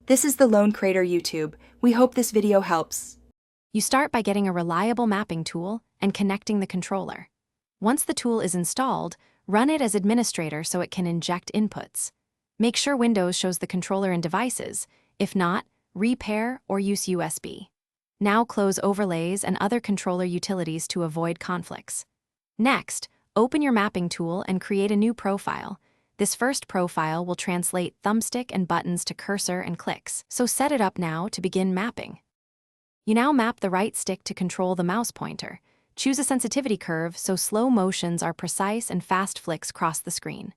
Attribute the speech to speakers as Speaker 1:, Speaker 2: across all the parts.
Speaker 1: This is the Lone Crater YouTube. We hope this video helps.
Speaker 2: You start by getting a reliable mapping tool and connecting the controller. Once the tool is installed, run it as administrator so it can inject inputs. Make sure Windows shows the controller in devices. If not, repair or use USB. Now close overlays and other controller utilities to avoid conflicts. Next, open your mapping tool and create a new profile. This first profile will translate thumbstick and buttons to cursor and clicks, so set it up now to begin mapping. You now map the right stick to control the mouse pointer. Choose a sensitivity curve so slow motions are precise and fast flicks cross the screen.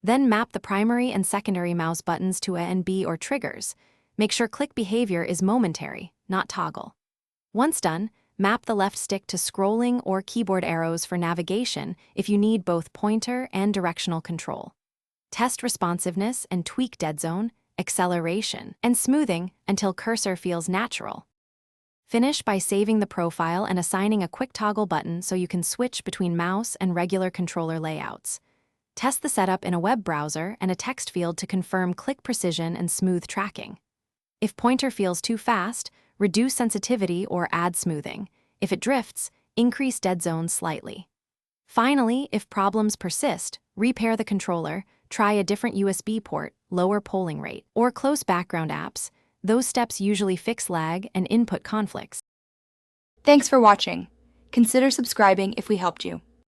Speaker 2: Then map the primary and secondary mouse buttons to A and B or triggers. Make sure click behavior is momentary, not toggle. Once done, map the left stick to scrolling or keyboard arrows for navigation if you need both pointer and directional control. Test responsiveness and tweak dead zone, acceleration, and smoothing until cursor feels natural. Finish by saving the profile and assigning a quick toggle button so you can switch between mouse and regular controller layouts. Test the setup in a web browser and a text field to confirm click precision and smooth tracking. If pointer feels too fast, reduce sensitivity or add smoothing. If it drifts, increase dead zone slightly. Finally, if problems persist, repair the controller, try a different USB port, lower polling rate, or close background apps. Those steps usually fix lag and input conflicts.
Speaker 1: Thanks for watching. Consider subscribing if we helped you.